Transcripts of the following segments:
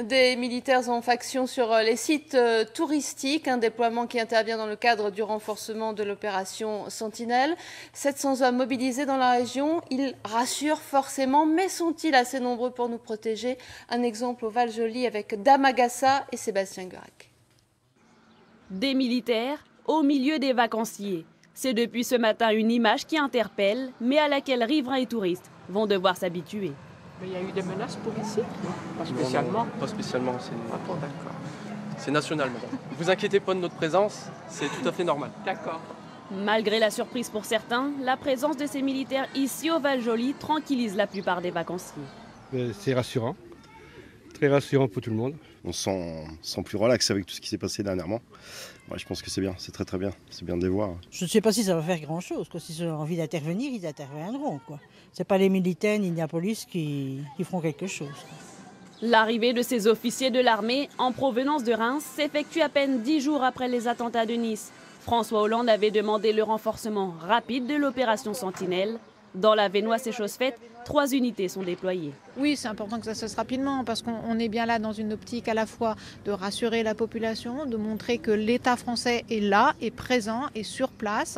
Des militaires en faction sur les sites touristiques, un déploiement qui intervient dans le cadre du renforcement de l'opération Sentinelle. 700 hommes mobilisés dans la région, ils rassurent forcément, mais sont-ils assez nombreux pour nous protéger? Un exemple au Val-Joli avec Damagassa et Sébastien Gurac. Des militaires au milieu des vacanciers. C'est depuis ce matin une image qui interpelle, mais à laquelle riverains et touristes vont devoir s'habituer. Mais il y a eu des menaces pour ici? Non, pas spécialement. Non, pas spécialement. Ah bon, d'accord. C'est national, madame. Ne vous inquiétez pas de notre présence, c'est tout à fait normal. D'accord. Malgré la surprise pour certains, la présence de ces militaires ici au Val-Joli tranquillise la plupart des vacanciers. C'est rassurant, très rassurant pour tout le monde. On se sent plus relax avec tout ce qui s'est passé dernièrement. Ouais, je pense que c'est bien, c'est très très bien, c'est bien de les voir. Je ne sais pas si ça va faire grand-chose. S'ils ont envie d'intervenir, ils interviendront. Ce n'est pas les militaires ni la police qui feront quelque chose. L'arrivée de ces officiers de l'armée en provenance de Reims s'effectue à peine 10 jours après les attentats de Nice. François Hollande avait demandé le renforcement rapide de l'opération Sentinelle. Dans la Vénois, c'est chose faite, 3 unités sont déployées. Oui, c'est important que ça se fasse rapidement parce qu'on est bien là dans une optique à la fois de rassurer la population, de montrer que l'État français est là, est présent, est sur place,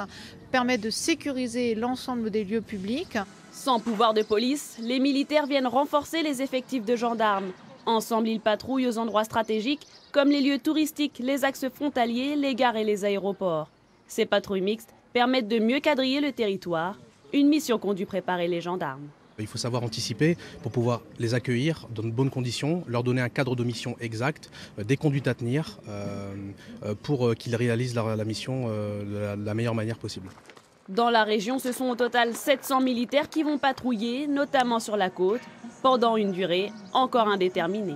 permet de sécuriser l'ensemble des lieux publics. Sans pouvoir de police, les militaires viennent renforcer les effectifs de gendarmes. Ensemble, ils patrouillent aux endroits stratégiques comme les lieux touristiques, les axes frontaliers, les gares et les aéroports. Ces patrouilles mixtes permettent de mieux quadriller le territoire. Une mission qu'ont dû préparer les gendarmes. Il faut savoir anticiper pour pouvoir les accueillir dans de bonnes conditions, leur donner un cadre de mission exact, des conduites à tenir pour qu'ils réalisent la mission de la meilleure manière possible. Dans la région, ce sont au total 700 militaires qui vont patrouiller, notamment sur la côte, pendant une durée encore indéterminée.